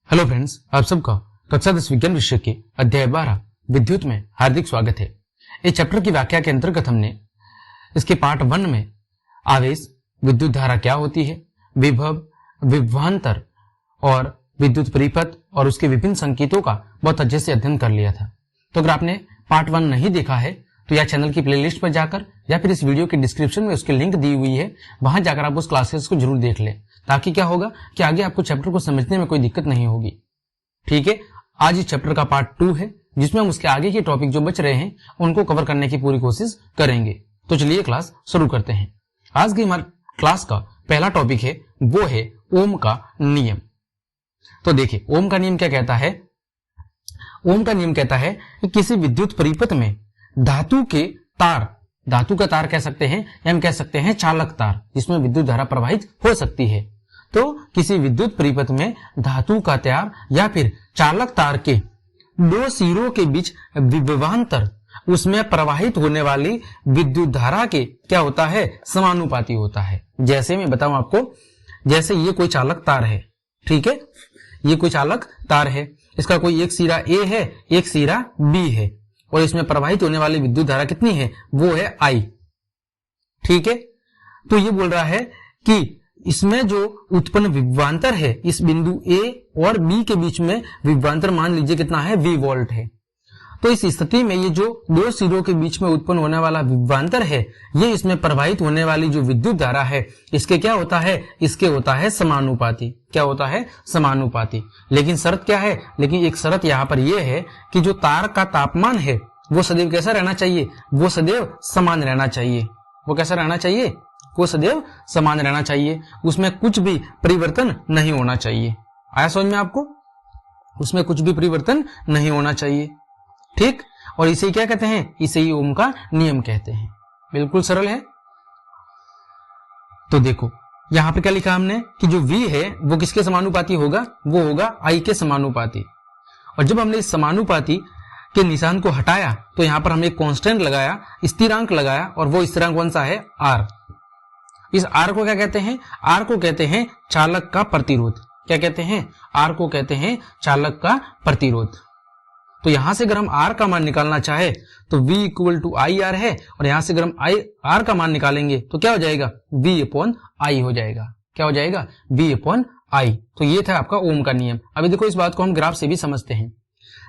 Hello friends, आप सबका कक्षा 10 विज्ञान विषय के अध्याय 12 विद्युत में हार्दिक स्वागत है। इस चैप्टर की व्याख्या के अंतर्गत हमने इसके पार्ट 1 में आवेश, विद्युत धारा क्या होती है, विभव, विभवांतर और विद्युत परिपथ और उसके विभिन्न संकेतों का बहुत अच्छे से अध्ययन कर लिया था। तो अगर आपने पार्ट 1 नहीं देखा है तो या चैनल की प्लेलिस्ट पर जाकर या फिर इस वीडियो के डिस्क्रिप्शन में उसकी लिंक दी हुई है, वहां जाकर आप उस क्लासेस को जरूर देख लें, ताकि क्या होगा कि आगे आपको चैप्टर को समझने में कोई दिक्कत नहीं होगी। ठीक है, आज इस चैप्टर का पार्ट 2 है जिसमें हम उसके आगे के टॉपिक जो बच रहे हैं उनको कवर करने की पूरी कोशिश करेंगे। तो चलिए क्लास शुरू करते हैं। आज की हमारे क्लास का पहला टॉपिक है वो है ओम का नियम। तो देखिए, ओम का नियम क्या कहता है। ओम का नियम कहता है कि किसी विद्युत परिपथ में धातु के तार, धातु का तार कह सकते हैं या हम कह सकते हैं चालक तार, जिसमें विद्युत धारा प्रवाहित हो सकती है। तो किसी विद्युत परिपथ में धातु का तार या फिर चालक तार के दो सिरों के बीच विभवांतर, उसमें प्रवाहित होने वाली विद्युत धारा के क्या होता है, समानुपाती होता है। जैसे मैं बताऊं आपको, जैसे ये कोई चालक तार है, ठीक है, ये कोई चालक तार है, इसका कोई एक सिरा ए है, एक सिरा बी है, और इसमें प्रवाहित होने वाली विद्युत धारा कितनी है, वो है I। ठीक है, तो ये बोल रहा है कि इसमें जो उत्पन्न विभवांतर है, इस बिंदु A और B के बीच में विभवांतर मान लीजिए कितना है, V वोल्ट है। तो इस स्थिति में ये जो दो सिरों के बीच में उत्पन्न होने वाला विभवांतर है, ये इसमें प्रवाहित होने वाली जो विद्युत धारा है, इसके क्या होता है, इसके होता है समानुपाती। क्या होता है, समानुपाती। लेकिन शर्त क्या है, लेकिन एक शर्त यहाँ पर यह है कि जो तार का तापमान है वो सदैव कैसा रहना चाहिए, वो सदैव समान रहना चाहिए। वो कैसा रहना चाहिए, वो सदैव समान रहना चाहिए, उसमें कुछ भी परिवर्तन नहीं होना चाहिए। आया समझ में आपको, उसमें कुछ भी परिवर्तन नहीं होना चाहिए। ठीक, और इसे क्या कहते हैं, इसे ही ओम का नियम कहते हैं। बिल्कुल सरल है। तो देखो यहां पे क्या लिखा हमने कि जो V है वो किसके समानुपाती होगा, वो होगा I के समानुपाती। और जब हमने इस समानुपाती के निशान को हटाया तो यहां पर हमने एक कांस्टेंट लगाया, स्थिरांक लगाया, और वो स्थिरांक कौन सा है, R। इस R को क्या कहते हैं, R को कहते हैं चालक का प्रतिरोध। क्या कहते हैं, R को कहते हैं चालक का प्रतिरोध। तो यहां से अगर हम R का मान निकालना चाहे तो V equal to I R है, और यहां से अगर हम R का मान निकालेंगे तो क्या हो जाएगा, V अपॉन I हो जाएगा। क्या हो जाएगा, V अपॉन I। तो ये था आपका ओम का नियम। अभी देखो इस बात को हम ग्राफ से भी समझते हैं।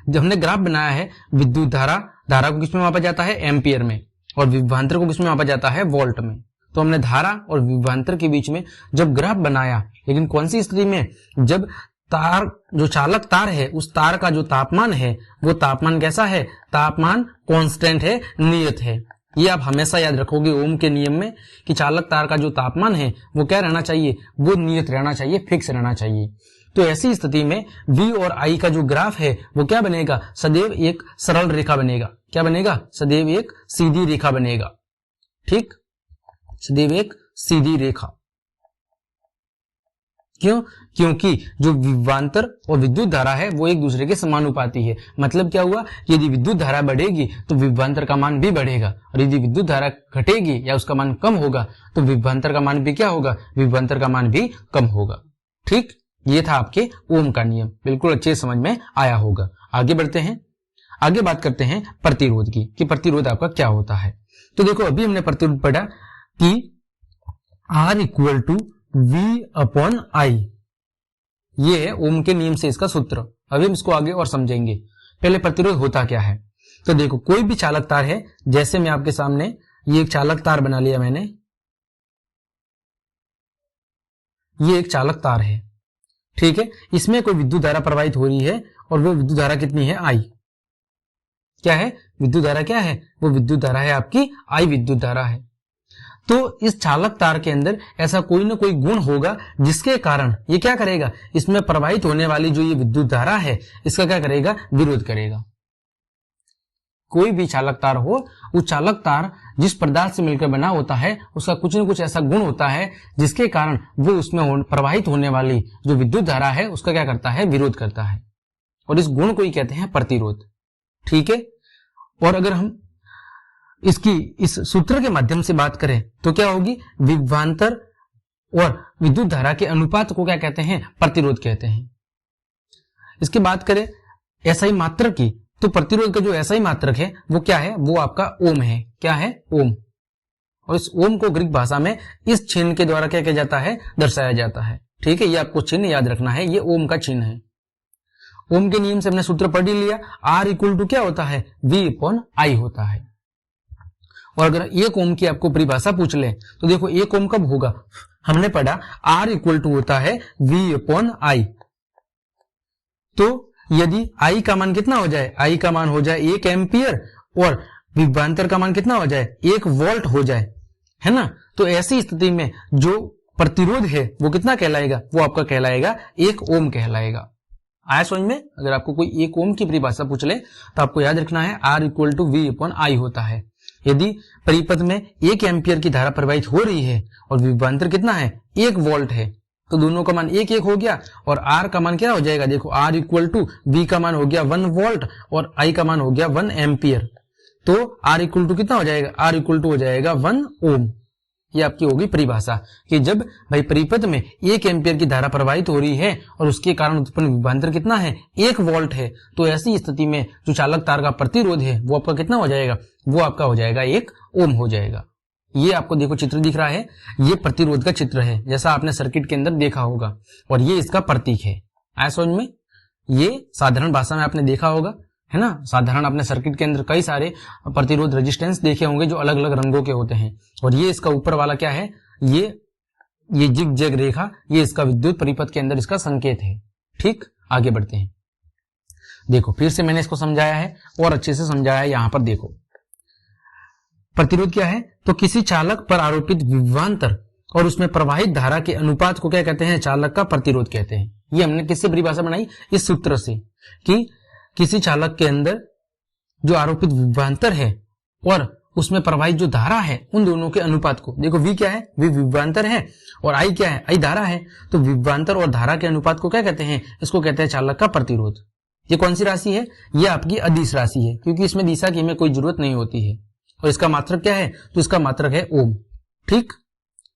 जब हमने ग्राफ बनाया है, विद्युत धारा को किसमें मापा जाता है, एम्पियर में, और विभवांतर को किसमें मापा जाता है, वोल्ट में। तो हमने धारा और विभवांतर के बीच में जब ग्राफ बनाया, लेकिन कौन सी स्थिति में, जब तार, जो चालक तार है, उस तार का जो तापमान है वो तापमान कैसा है, तापमान कांस्टेंट है, नियत है। ये आप हमेशा याद रखोगे ओम के नियम में कि चालक तार का जो तापमान है वो क्या रहना चाहिए, वो नियत रहना चाहिए, फिक्स रहना चाहिए। तो ऐसी स्थिति में V और I का जो ग्राफ है वो क्या बनेगा, सदैव एक सरल रेखा बनेगा। क्या बनेगा, सदैव एक सीधी रेखा बनेगा। ठीक, सदैव एक सीधी रेखा। क्यों, क्योंकि जो विभवांतर और विद्युत धारा है वो एक दूसरे के समानुपाती है। मतलब क्या हुआ, यदि विद्युत धारा बढ़ेगी तो विभवांतर का मान भी बढ़ेगा, और यदि विद्युत धारा घटेगी या उसका मान कम होगा तो विभवांतर का मान भी क्या होगा, विभवांतर का मान भी कम होगा। ठीक, ये था आपके ओम का नियम। बिल्कुल अच्छे समझ में आया होगा। आगे बढ़ते हैं, आगे बात करते हैं प्रतिरोध की, कि प्रतिरोध आपका क्या होता है। तो देखो अभी हमने प्रतिरोध पढ़ा कि R equal to V upon I, ये है ओम के नियम से इसका सूत्र। अभी हम इसको आगे और समझेंगे। पहले प्रतिरोध होता क्या है। तो देखो कोई भी चालक तार है, जैसे मैं आपके सामने ये एक चालक तार बना लिया मैंने, ये एक चालक तार है, ठीक है, इसमें कोई विद्युत धारा प्रवाहित हो रही है, और वो विद्युत धारा कितनी है, I। क्या है, विद्युत धारा क्या है, वो विद्युत धारा है आपकी I विद्युत धारा है। तो इस चालक तार के अंदर ऐसा कोई ना कोई गुण होगा जिसके कारण ये क्या करेगा, इसमें प्रवाहित होने वाली जो ये विद्युत धारा है इसका क्या करेगा, विरोध करेगा। कोई भी चालक तार हो, वो चालक तार जिस पदार्थ से मिलकर बना होता है उसका कुछ न कुछ ऐसा गुण होता है जिसके कारण वो उसमें प्रवाहित होने वाली जो विद्युत धारा है उसका क्या करता है, विरोध करता है, और इस गुण को ही कहते हैं प्रतिरोध। ठीक है, और अगर हम इसकी इस सूत्र के माध्यम से बात करें तो क्या होगी, विभवांतर और विद्युत धारा के अनुपात को क्या कहते हैं, प्रतिरोध कहते हैं। इसकी बात करें एसआई मात्रक की, तो प्रतिरोध का जो एसआई मात्रक है वो क्या है, वो आपका ओम है। क्या है, ओम। और इस ओम को ग्रीक भाषा में इस चिन्ह के द्वारा क्या किया जाता है, दर्शाया जाता है। ठीक है, ये आपको चिन्ह याद रखना है, ये ओम का चिन्ह है। ओम के नियम से हमने सूत्र पढ़ ही लिया, आर इक्वल टू क्या होता है, वी अपॉन आई होता है। और अगर एक ओम की आपको परिभाषा पूछ ले तो देखो एक ओम कब होगा, हमने पढ़ा आर इक्वल टू होता है वी अपॉन आई। तो यदि आई का मान कितना हो जाए, आई का मान हो जाए 1 एम्पियर और विभवांतर का मान कितना हो जाए, 1 वोल्ट हो जाए, है ना। तो ऐसी स्थिति में जो प्रतिरोध है वो कितना कहलाएगा, वो आपका कहलाएगा 1 ओम कहलाएगा। आया समझ में। अगर आपको कोई 1 ओम की परिभाषा पूछ ले तो आपको याद रखना है R equal to V upon I होता है। यदि परिपथ में 1 एम्पियर की धारा प्रवाहित हो रही है और विभवांतर कितना है, 1 वोल्ट है, तो दोनों का मान 1 1 हो गया और आर का मान क्या हो जाएगा, देखो आर इक्वल टू वी का मान हो गया 1 वोल्ट और आई का मान हो गया 1 एम्पियर। तो आर इक्वल टू कितना हो जाएगा, आर इक्वल टू हो जाएगा 1 ओम। ये आपकी होगी परिभाषा कि जब भाई परिपथ में 1 एम्पियर की धारा प्रवाहित हो रही है और उसके कारण उत्पन्न विभवांतर कितना है, 1 वोल्ट है, तो ऐसी स्थिति में जो चालक तार का प्रतिरोध है वो आपका कितना हो जाएगा, वो आपका हो जाएगा 1 ओम हो जाएगा। ये आपको देखो चित्र दिख रहा है, ये प्रतिरोध का चित्र है जैसा आपने सर्किट के अंदर देखा होगा और ये इसका प्रतीक है। आया समझ में। ये साधारण भाषा में आपने देखा होगा, है ना। साधारण आपने सर्किट के अंदर कई सारे प्रतिरोध रेजिस्टेंस देखे होंगे जो अलग अलग रंगों के होते हैं। और ये इसका ऊपर वाला क्या है, ये जिग जैग रेखा, ये इसका विद्युत परिपथ के अंदर इसका संकेत है। ठीक, आगे बढ़ते हैं। देखो फिर से मैंने इसको समझाया है और अच्छे से समझाया है। यहां पर देखो प्रतिरोध क्या है, तो किसी चालक पर आरोपित विभवांतर और उसमें प्रवाहित धारा के अनुपात को क्या कहते हैं, चालक का प्रतिरोध कहते हैं। ये हमने किससे परिभाषा बनाई, इस सूत्र से, कि किसी चालक के अंदर जो आरोपित विभवांतर है और उसमें प्रवाहित जो धारा है उन दोनों के अनुपात को, देखो V क्या है, V विभवांतर है और I क्या है, I धारा है। तो विभवांतर और धारा के अनुपात को क्या कहते हैं, इसको कहते हैं चालक का प्रतिरोध। ये कौन सी राशि है, ये आपकी अदिश राशि है, क्योंकि इसमें दिशा की हमें कोई जरूरत नहीं होती है। और इसका मात्रक क्या है, तो इसका मात्रक है ओम। ठीक,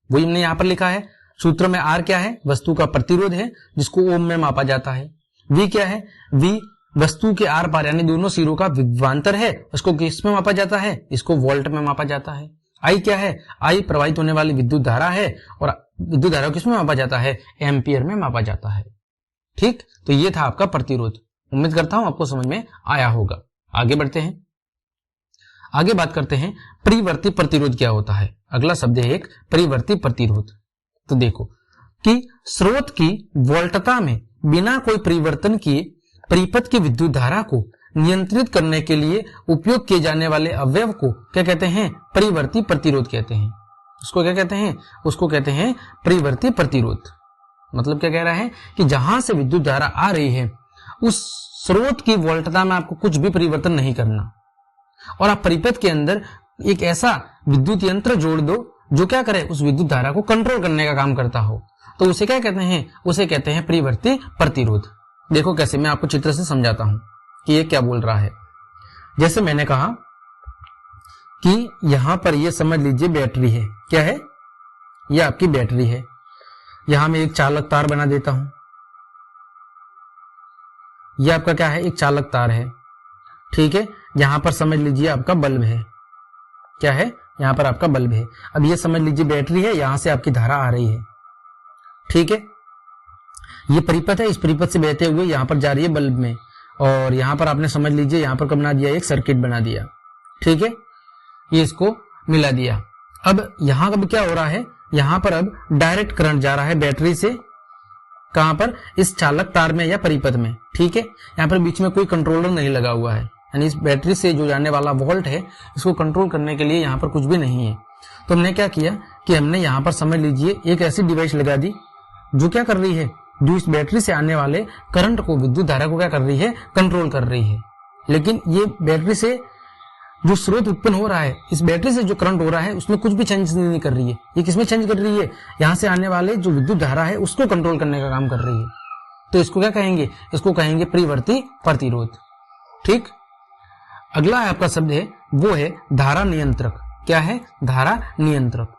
वही हमने यहां पर लिखा है। सूत्र में R क्या है, वस्तु का प्रतिरोध है जिसको ओम में मापा जाता है। V क्या है, V वस्तु के आर पार यानी दोनों सिरों का विभवांतर है, उसको किस में मापा जाता है, इसको वोल्ट में मापा जाता है। आई क्या है, आई प्रवाहित होने वाली विद्युत धारा है और विद्युत धारा किस में मापा जाता है, एम्पियर में मापा जाता है। ठीक, तो ये था आपका प्रतिरोध। उम्मीद करता हूं आपको समझ में आया होगा। आगे बढ़ते हैं, आगे बात करते हैं परिवर्ती प्रतिरोध क्या होता है। अगला शब्द है एक परिवर्ती प्रतिरोध। तो देखो कि स्रोत की वोल्टता में बिना कोई परिवर्तन किए परिपथ की विद्युत धारा को नियंत्रित करने के लिए उपयोग किए जाने वाले अवयव को क्या कहते हैं, परिवर्ती प्रतिरोध कहते हैं। उसको क्या कहते हैं, उसको कहते हैं परिवर्ती प्रतिरोध। मतलब क्या कह रहा है कि जहां से विद्युत धारा आ रही है उस स्रोत की वोल्टता में आपको कुछ भी परिवर्तन नहीं करना और आप परिपथ के अंदर एक ऐसा विद्युत यंत्र जोड़ दो जो क्या करे, उस विद्युत धारा को कंट्रोल करने का काम करता हो, तो उसे क्या कहते हैं, उसे कहते हैं परिवर्ती प्रतिरोध। देखो कैसे, मैं आपको चित्र से समझाता हूं कि ये क्या बोल रहा है। जैसे मैंने कहा कि यहां पर ये समझ लीजिए बैटरी है, क्या है, ये आपकी बैटरी है। यहां मैं एक चालक तार बना देता हूं, ये आपका क्या है, एक चालक तार है। ठीक है, यहां पर समझ लीजिए आपका बल्ब है, क्या है, यहां पर आपका बल्ब है। अब ये समझ लीजिए बैटरी है, यहां से आपकी धारा आ रही है। ठीक है, ये परिपथ है, इस परिपथ से बहते हुए यहां पर जा रही है बल्ब में और यहां पर आपने समझ लीजिए यहां पर क्या बना दिया, एक सर्किट बना दिया। ठीक है, ये इसको मिला दिया। अब यहां अब क्या हो रहा है, यहां पर अब डायरेक्ट करंट जा रहा है बैटरी से, कहां पर, इस चालक तार में या परिपथ में। ठीक है, यहां पर बीच में कोई कंट्रोलर नहीं लगा हुआ है, यानी इस बैटरी से जो जाने वाला वोल्ट है इसको कंट्रोल करने के लिए यहां पर कुछ भी नहीं है। तो हमने क्या किया कि हमने यहां पर समझ लीजिए एक ऐसी डिवाइस लगा दी जो क्या कर रही है, जो इस बैटरी से आने वाले करंट को, विद्युत धारा को क्या कर रही है, कंट्रोल कर रही है। लेकिन ये बैटरी से जो स्रोत उत्पन्न हो रहा है, इस बैटरी से जो करंट हो रहा है उसमें कुछ भी चेंज नहीं कर रही है। ये किसमें चेंज कर रही है, यहां से आने वाले जो विद्युत धारा है उसको कंट्रोल करने का काम कर रही है। तो इसको क्या कहेंगे, इसको कहेंगे परिवर्ती प्रतिरोध। ठीक, अगला आपका शब्द है वो है धारा नियंत्रक। क्या है, धारा नियंत्रक।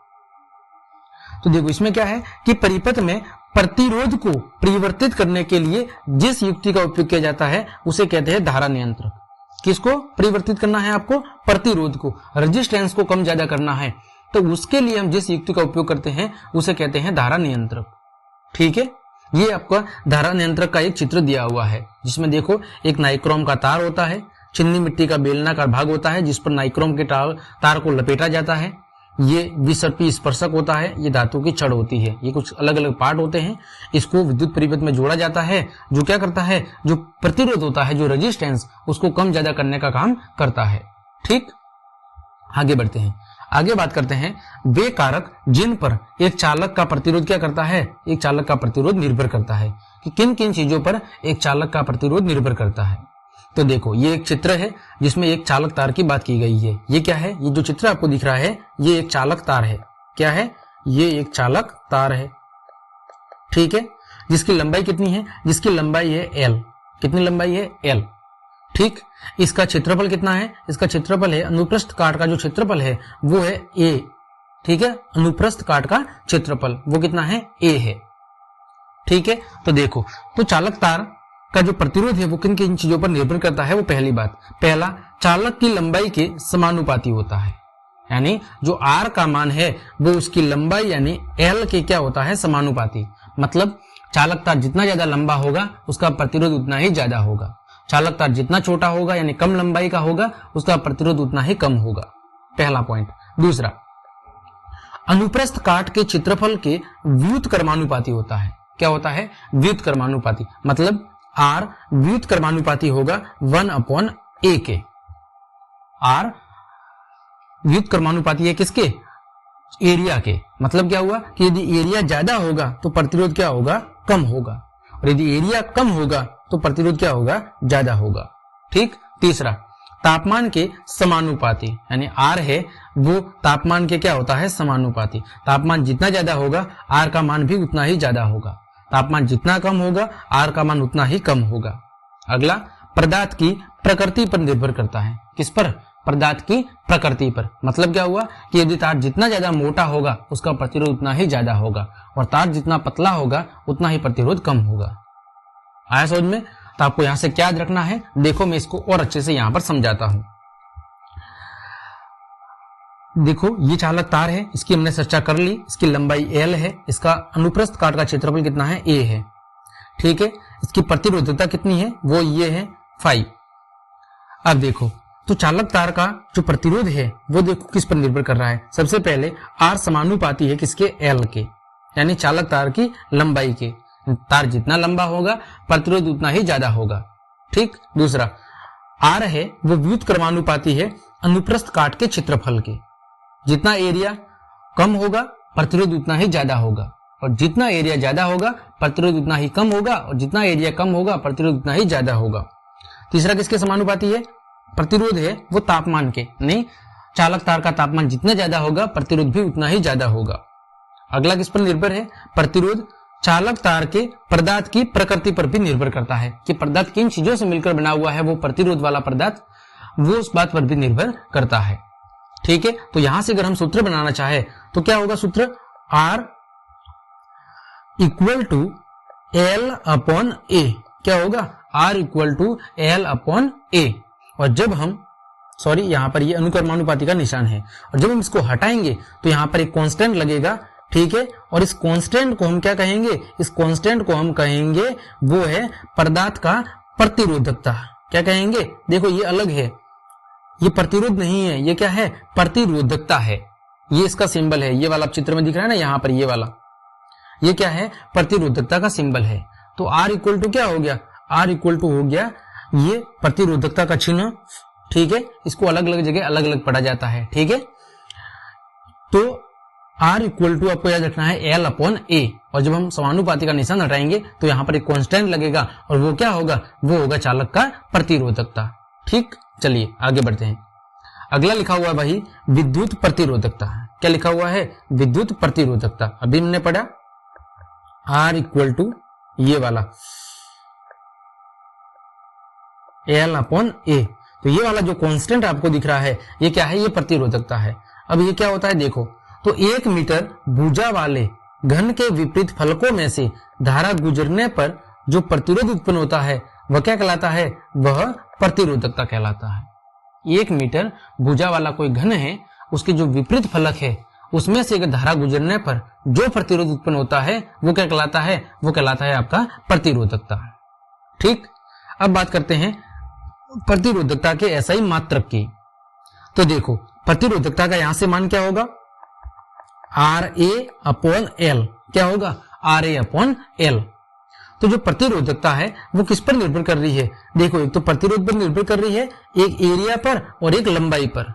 तो देखो इसमें क्या है कि परिपथ में प्रतिरोध को परिवर्तित करने के लिए जिस युक्ति का उपयोग किया जाता है उसे कहते हैं धारा नियंत्रक। किसको परिवर्तित करना है आपको? प्रतिरोध को, रेजिस्टेंस को कम ज्यादा करना है, तो उसके लिए हम जिस युक्ति का उपयोग करते हैं उसे कहते हैं धारा नियंत्रक। ठीक है, ये आपका धारा नियंत्रक का एक चित्र दिया हुआ है, जिसमें देखो एक नाइक्रोम का तार होता है, चिन्नी मिट्टी का बेलनाकार भाग होता है जिस पर नाइक्रोम के तार को लपेटा जाता है, ये विसर्पी स्पर्शक होता है, ये धातु की छड़ होती है, ये कुछ अलग अलग पार्ट होते हैं, इसको विद्युत परिपथ में जोड़ा जाता है, जो क्या करता है, जो प्रतिरोध होता है, जो रेजिस्टेंस, उसको कम ज्यादा करने का काम करता है। ठीक, आगे बढ़ते हैं, आगे बात करते हैं वे कारक जिन पर एक चालक का प्रतिरोध क्या करता है, एक चालक का प्रतिरोध निर्भर करता है, कि किन किन चीजों पर एक चालक का प्रतिरोध निर्भर करता है। तो देखो ये एक चित्र है जिसमें एक चालक तार की बात की गई है। ये क्या है? ये जो चित्र आपको दिख रहा है ये एक चालक तार है। क्या है? ये एक चालक तार है। ठीक है, जिसकी लंबाई कितनी है? जिसकी लंबाई है L। कितनी लंबाई है? L। ठीक, इसका क्षेत्रफल कितना है? इसका क्षेत्रफल है, अनुप्रस्थ काट का जो क्षेत्रफल है वो है A। ठीक है, अनुप्रस्थ काट का क्षेत्रफल वो कितना है? A है। ठीक है, तो देखो, तो चालक तार का जो प्रतिरोध है वो किन किन चीजों पर निर्भर करता है? वो पहली बात, पहला, चालक की लंबाई के समानुपाती होता है, यानी जो R का मान है वो उसकी लंबाई यानी L के क्या होता है? समानुपाती। मतलब चालक तार जितना ज्यादा लंबा होगा उसका प्रतिरोध उतना ही ज्यादा होगा, चालक तार जितना छोटा होगा यानी कम लंबाई का होगा उसका प्रतिरोध उतना ही कम होगा। पहला पॉइंट। दूसरा, अनुप्रस्थ काट के क्षेत्रफल के व्युत्क्रमानुपाती होता है। क्या होता है? व्युत्क्रमानुपाती, मतलब R व्युत्क्रमानुपाती होगा 1/A के। R व्युत्क्रमानुपाती है किसके? एरिया के। मतलब क्या हुआ कि यदि एरिया ज्यादा होगा तो प्रतिरोध क्या होगा? कम होगा, और यदि एरिया कम होगा तो प्रतिरोध क्या होगा? ज्यादा होगा। ठीक। तीसरा, तापमान के समानुपाती, यानी R है वो तापमान के क्या होता है? समानुपाती। तापमान जितना ज्यादा होगा R का मान भी उतना ही ज्यादा होगा, तापमान जितना कम होगा R का मान उतना ही कम होगा। अगला, पदार्थ की प्रकृति पर निर्भर करता है। किस पर? पदार्थ की प्रकृति पर। मतलब क्या हुआ कि यदि तार जितना ज्यादा मोटा होगा उसका प्रतिरोध उतना ही ज्यादा होगा, और तार जितना पतला होगा उतना ही प्रतिरोध कम होगा। आया समझ में? तो आपको यहां से क्या याद रखना है? देखो मैं इसको और अच्छे से यहां पर समझाता हूं। देखो ये चालक तार है, इसकी हमने चर्चा कर ली, इसकी लंबाई L है, इसका अनुप्रस्थ काट का क्षेत्रफल कितना है? A है। ठीक है, इसकी प्रतिरोधकता कितनी है? वो ये है 5। अब देखो, तो चालक तार का जो प्रतिरोध है वो देखो किस पर निर्भर कर रहा है। सबसे पहले R समानुपाती है किसके? L के, यानी चालक तार की लंबाई के। तार जितना लंबा होगा प्रतिरोध उतना ही ज्यादा होगा। ठीक। दूसरा, R है वो व्युत्क्रमानुपाती है अनुप्रस्थ काट के क्षेत्रफल के। जितना एरिया कम होगा प्रतिरोध उतना ही ज्यादा होगा, और जितना एरिया ज्यादा होगा प्रतिरोध उतना ही कम होगा, और जितना एरिया कम होगा प्रतिरोध उतना ही ज्यादा होगा। तीसरा किसके समानुपाती है? प्रतिरोध है वो तापमान के, नहीं, चालक तार का तापमान जितना ज्यादा होगा प्रतिरोध भी उतना ही ज्यादा होगा। अगला किस पर निर्भर है? प्रतिरोध चालक तार के पदार्थ की प्रकृति पर भी निर्भर करता है, कि पदार्थ किन चीजों से मिलकर बना हुआ है, वो प्रतिरोध वाला पदार्थ, वो उस बात पर भी निर्भर करता है। ठीक है, तो यहां से अगर हम सूत्र बनाना चाहे तो क्या होगा सूत्र? R equal to L/A। क्या होगा? R equal to L/A। और जब हम, सॉरी यहां पर ये अनुक्रमानुपाती का निशान है, और जब हम इसको हटाएंगे तो यहां पर एक कांस्टेंट लगेगा। ठीक है, और इस कांस्टेंट को हम क्या कहेंगे? इस कांस्टेंट को हम कहेंगे वो है पदार्थ का प्रतिरोधकता। क्या कहेंगे? देखो ये अलग है, ये प्रतिरोध नहीं है, ये क्या है? प्रतिरोधकता है। ये इसका सिंबल है, ये वाला चित्र में दिख रहा है ना यहाँ पर, ये वाला, ये क्या है? प्रतिरोधकता का सिंबल है। तो R इक्वल टू क्या हो गया? R इक्वल टू हो गया ये प्रतिरोधकता का चिन्ह। ठीक है, इसको अलग अलग जगह अलग अलग पढ़ा जाता है। ठीक है, तो R इक्वल टू आपको याद रखना है L/A, और जब हम समानुपाती का निशान हटाएंगे तो यहाँ पर एक कांस्टेंट लगेगा, और वो क्या होगा? वो होगा चालक का प्रतिरोधकता। ठीक, चलिए आगे बढ़ते हैं। अगला लिखा हुआ है भाई विद्युत प्रतिरोधकता। क्या लिखा हुआ है? विद्युत प्रतिरोधकता। अभी हमने पढ़ा R इक्वल टू ये वाला L/A। तो ये वाला जो कांस्टेंट आपको दिख रहा है ये क्या है? ये प्रतिरोधकता है। अब ये क्या होता है देखो, तो 1 मीटर भुजा वाले घन के विपरीत फलकों में से धारा गुजरने पर जो प्रतिरोध उत्पन्न होता है वह क्या कहलाता है? वह प्रतिरोधकता कहलाता है। 1 मीटर भुजा वाला कोई घन है, उसके जो विपरीत फलक है उसमें से एक धारा गुजरने पर जो प्रतिरोध उत्पन्न होता है वो क्या कहलाता है? वो कहलाता है आपका प्रतिरोधकता। ठीक, अब बात करते हैं प्रतिरोधकता के SI मात्रक की। तो देखो प्रतिरोधकता का यहां से मान क्या होगा? RA/L। क्या होगा? RA/L। तो जो प्रतिरोधकता है वो किस पर निर्भर कर रही है? देखो एक तो प्रतिरोध पर निर्भर कर रही है, एक एरिया पर और एक लंबाई पर।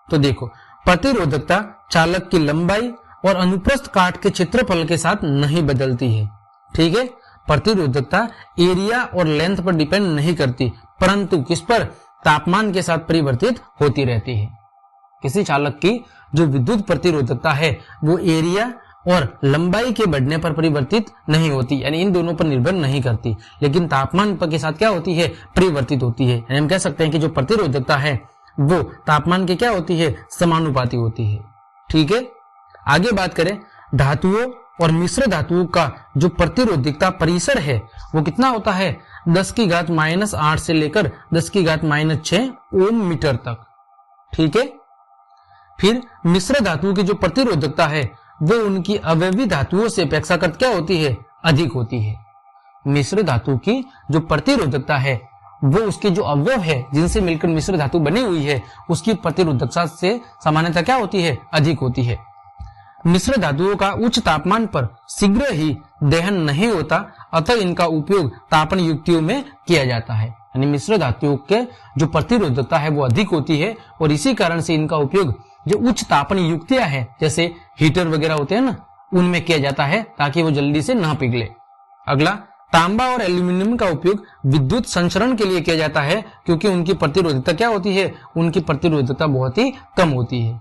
तो देखो प्रतिरोधकता चालक की लंबाई और अनुप्रस्थ काट के क्षेत्रफल के साथ नहीं बदलती है। ठीक है, प्रतिरोधकता एरिया और लेंथ पर डिपेंड नहीं करती, परंतु किस पर? तापमान के साथ परिवर्तित होती रहती है। किसी चालक की जो विद्युत प्रतिरोधकता है वो एरिया और लंबाई के बढ़ने पर परिवर्तित नहीं होती, यानी इन दोनों पर निर्भर नहीं करती, लेकिन तापमान पर के साथ क्या होती है? परिवर्तित होती है। यानी हम कह सकते हैं कि जो प्रतिरोधकता है वो तापमान के क्या होती है? समानुपाती होती है। ठीक है, आगे बात करें धातुओं और मिश्र धातुओं का जो प्रतिरोधकता परिसर है वो कितना होता है? 10⁻⁻8 से लेकर 10⁻⁻6 ओम मीटर तक। ठीक है, फिर मिश्र धातुओं की जो प्रतिरोधकता है वो उनकी अवयवी धातुओं से अपेक्षाकृत क्या होती है? अधिक होती है। मिश्र धातु की जो प्रतिरोधकता है वो उसके जो अवयव है जिनसे मिलकर मिश्र धातु बनी हुई है उसकी प्रतिरोधकता से सामान्यतः क्या होती है? अधिक होती है। मिश्र धातुओं का उच्च तापमान पर शीघ्र ही दहन नहीं होता, अतः इनका उपयोग तापन युक्तियों में किया जाता है। यानी मिश्र धातुओं के जो प्रतिरोधकता है वो अधिक होती है और इसी कारण से इनका उपयोग जो उच्च तापन युक्तियां हैं जैसे हीटर वगैरह होते हैं ना, उनमें किया जाता है ताकि वो जल्दी से ना पिघले। अगला, तांबा और एल्यूमिनियम का उपयोग विद्युत संचरण के लिए किया जाता है क्योंकि उनकी प्रतिरोधकता क्या होती है? उनकी प्रतिरोधकता बहुत ही कम होती है।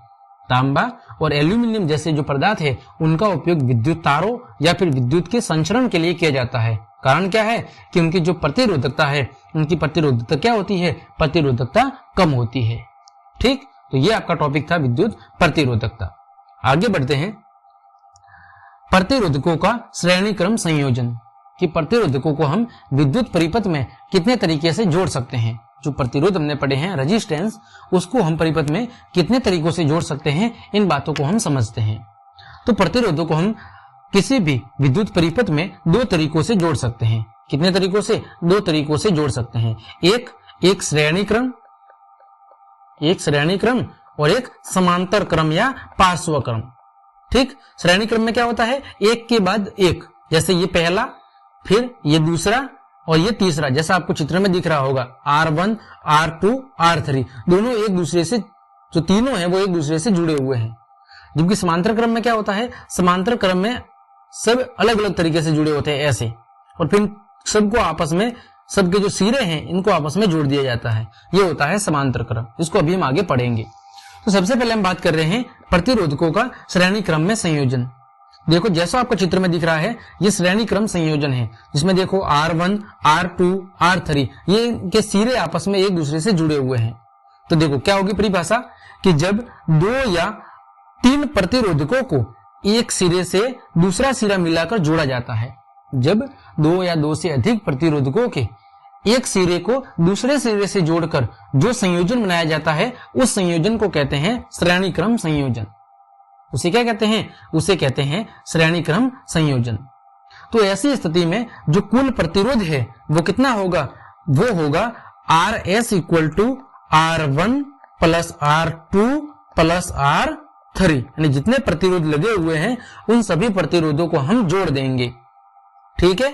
तांबा और एल्यूमिनियम जैसे जो पदार्थ है उनका उपयोग विद्युत तारों या फिर विद्युत के संचरण के लिए किया जाता है। कारण क्या है? कि उनकी जो प्रतिरोधकता है उनकी प्रतिरोधकता क्या होती है? प्रतिरोधकता कम होती है। ठीक, तो ये आपका टॉपिक था विद्युत प्रतिरोधकता। आगे बढ़ते हैं प्रतिरोधकों का श्रेणी क्रम संयोजन, कि प्रतिरोधकों को हम विद्युत परिपथ में कितने तरीके से जोड़ सकते हैं। जो प्रतिरोध हमने पढ़े हैं रेजिस्टेंस, उसको हम परिपथ में कितने तरीकों से जोड़ सकते हैं, इन बातों को हम समझते हैं। तो प्रतिरोधों को हम किसी भी विद्युत परिपथ में 2 तरीकों से जोड़ सकते हैं। कितने तरीकों से? 2 तरीकों से जोड़ सकते हैं। एक श्रेणी क्रम और एक समांतर क्रम या पार्श्व क्रम। ठीक, श्रेणी क्रम में क्या होता है? एक के बाद एक, जैसे ये पहला, फिर ये दूसरा और ये तीसरा, जैसा आपको चित्र में दिख रहा होगा R1, R2, R3, दोनों एक दूसरे से, जो तीनों हैं वो एक दूसरे से जुड़े हुए हैं। जबकि समांतर क्रम में क्या होता है? समांतर क्रम में सब अलग अलग तरीके से जुड़े होते हैं ऐसे, और फिर सबको आपस में, सबके जो सिरे हैं इनको आपस में जोड़ दिया जाता है। ये होता है समांतर क्रम, इसको अभी हम आगे पढ़ेंगे। तो सबसे पहले हम बात कर रहे हैं प्रतिरोधकों का श्रेणी क्रम में संयोजन। देखो जैसा आपको चित्र में दिख रहा है ये श्रेणी क्रम संयोजन है, जिसमें देखो R1, R2, R3 ये इनके सिरे आपस में एक दूसरे से जुड़े हुए हैं। तो देखो क्या होगी परिभाषा, कि जब 2 या 3 प्रतिरोधकों को एक सिरे से दूसरा सिरा मिलाकर जोड़ा जाता है। जब 2 या 2 से अधिक प्रतिरोधकों के एक सिरे को दूसरे सिरे से जोड़कर जो संयोजन बनाया जाता है उस संयोजन को कहते हैं श्रेणी क्रम संयोजन। उसे क्या कहते हैं? उसे कहते हैं श्रेणी क्रम संयोजन। तो ऐसी स्थिति में जो कुल प्रतिरोध है वो कितना होगा? वो होगा RS = R1 + R2 + R3, यानी जितने प्रतिरोध लगे हुए हैं उन सभी प्रतिरोधों को हम जोड़ देंगे। ठीक है,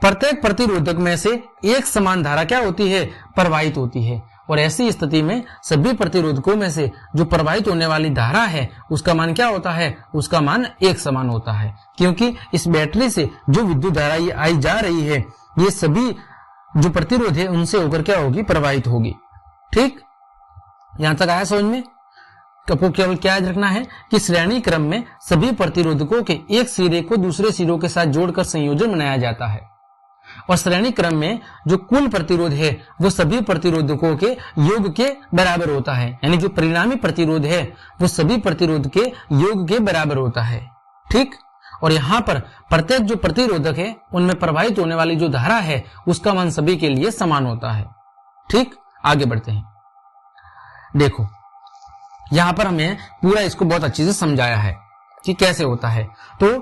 प्रत्येक प्रतिरोधक में से एक समान धारा क्या होती है? प्रवाहित होती है। और ऐसी स्थिति में सभी प्रतिरोधकों में से जो प्रवाहित होने वाली धारा है उसका मान क्या होता है? उसका मान एक समान होता है, क्योंकि इस बैटरी से जो विद्युत धारा ये आई जा रही है ये सभी जो प्रतिरोध है उनसे होकर क्या होगी? प्रवाहित होगी। ठीक, यहां तक आया समझ में? आपको केवल क्या याद रखना है कि श्रेणी क्रम में सभी प्रतिरोधकों के एक सिरे को दूसरे सिरों के साथ जोड़कर संयोजन बनाया जाता है, और श्रेणी क्रम में जो कुल प्रतिरोध है वो सभी प्रतिरोधकों के योग के बराबर होता है। यानी जो परिणामी प्रतिरोध है वो सभी प्रतिरोध के योग के बराबर होता है। ठीक, और यहां पर प्रत्येक जो प्रतिरोधक है उनमें प्रवाहित होने वाली जो धारा है उसका मान सभी के लिए समान होता है। ठीक, आगे बढ़ते हैं। देखो यहां पर हमें पूरा इसको बहुत अच्छे से समझाया है कि कैसे होता है। तो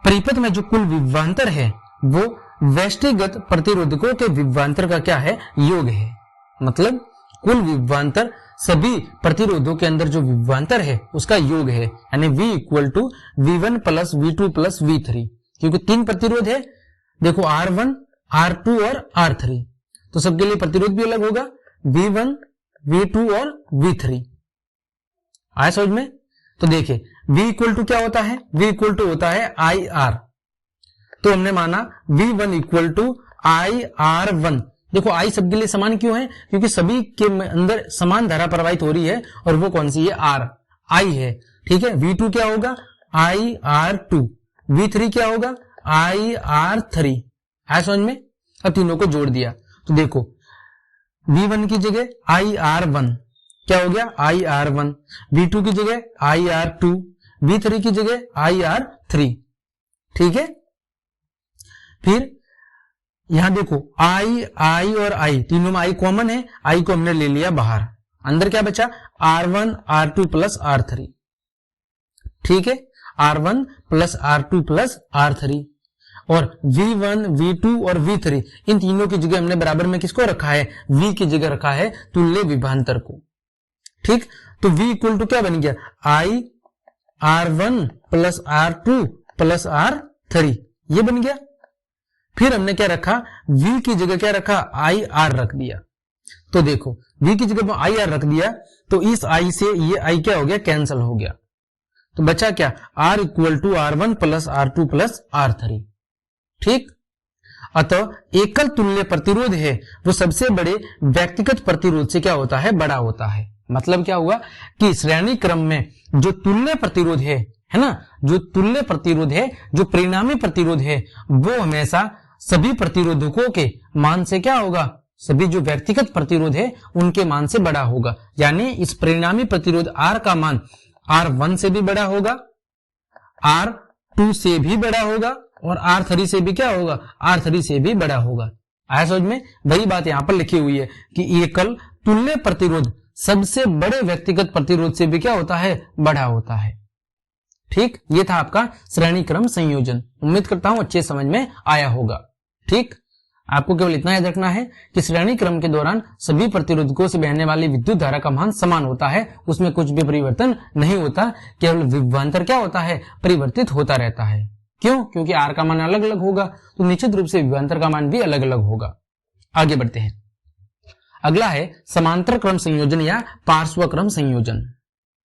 परिपथ में जो कुल विभवांतर है वो व्यष्टिगत प्रतिरोधकों के विभवांतर का क्या है, योग है। मतलब कुल विभवांतर सभी प्रतिरोधों के अंदर जो विभवांतर है उसका योग है, यानी V equal to V1 plus V2 plus V3। क्योंकि 3 प्रतिरोध है, देखो R1, R2 और R3, तो सबके लिए प्रतिरोध भी अलग होगा, V1, V2 और V3। आया समझ में? तो देखिए V इक्वल टू क्या होता है, V इक्वल टू होता है IR। तो हमने माना V1 इक्वल टू IR1। देखो I सबके लिए समान क्यों है, क्योंकि सभी के अंदर समान धारा प्रवाहित हो रही है और वो कौन सी है, R, I है। ठीक है, V2 क्या होगा, IR2, V3 क्या होगा, IR3। है समझ में? अब तीनों को जोड़ दिया तो देखो V1 की जगह IR1 क्या हो गया, IR1, V2 की जगह IR2, V3 की जगह IR3। ठीक है, फिर यहां देखो I और I, तीनों में I कॉमन है, I को हमने ले लिया बाहर, अंदर क्या बचा, R1, R2 प्लस R3। ठीक है, R1 plus R2 plus R3। और V1, V2 और V3 इन तीनों की जगह हमने बराबर में किसको रखा है, V की जगह रखा है तुल्य विभवांतर को। ठीक, तो V इक्वल टू क्या बन गया, I R1 plus R2 plus R3, ये बन गया। फिर हमने क्या रखा, V की जगह क्या रखा, IR रख दिया। तो देखो V की जगह IR रख दिया तो इस I से ये I क्या हो गया, कैंसल हो गया। तो बचा क्या, R equal to R1 plus R2 plus R3। ठीक, अतः एकल तुल्य प्रतिरोध है वो सबसे बड़े व्यक्तिगत प्रतिरोध से क्या होता है, बड़ा होता है। मतलब क्या हुआ कि श्रेणी क्रम में जो तुल्य प्रतिरोध है ना, जो तुल्य प्रतिरोध है, जो परिणामी प्रतिरोध है, वो हमेशा सभी प्रतिरोधकों के मान से क्या होगा, सभी जो व्यक्तिगत प्रतिरोध है उनके मान से बड़ा होगा। यानी इस परिणामी प्रतिरोध R का मान R1 से भी बड़ा होगा, R2 से भी बड़ा होगा और R3 से भी क्या होगा, R3 से भी बड़ा होगा। आया समझ में? वही बात यहां पर लिखी हुई है कि एकल तुल्य प्रतिरोध सबसे बड़े व्यक्तिगत प्रतिरोध से भी क्या होता है, बड़ा होता है। ठीक, ये था आपका श्रेणी क्रम संयोजन। उम्मीद करता हूं अच्छे समझ में आया होगा। ठीक, आपको केवल इतना याद रखना है कि श्रेणी क्रम के दौरान सभी प्रतिरोधकों से बहने वाली विद्युत धारा का मान समान होता है, उसमें कुछ भी परिवर्तन नहीं होता, केवल विभवांतर क्या होता है, परिवर्तित होता रहता है। क्यों? क्योंकि R का मान अलग अलग होगा तो निश्चित रूप से विभवांतर का मान भी अलग अलग होगा। आगे बढ़ते हैं। अगला है समांतर क्रम संयोजन या पार्श्व क्रम संयोजन।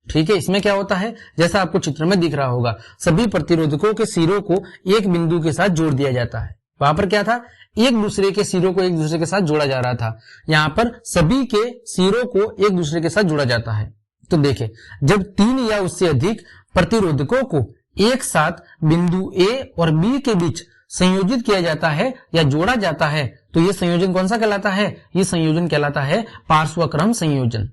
ठीक है, इसमें क्या होता है, जैसा आपको चित्र में दिख रहा होगा, सभी प्रतिरोधकों के सिरों को एक बिंदु के साथ जोड़ दिया जाता है। वहां पर क्या था, एक दूसरे के सिरों को एक दूसरे के साथ जोड़ा जा रहा था, यहां पर सभी के सिरों को एक दूसरे के साथ जोड़ा जाता है। तो देखें, जब 3 या उससे अधिक प्रतिरोधकों को एक साथ बिंदु A और B के बीच संयोजित किया जाता है या जोड़ा जाता है तो यह संयोजन कौन सा कहलाता है, यह संयोजन कहलाता है पार्श्व क्रम संयोजन।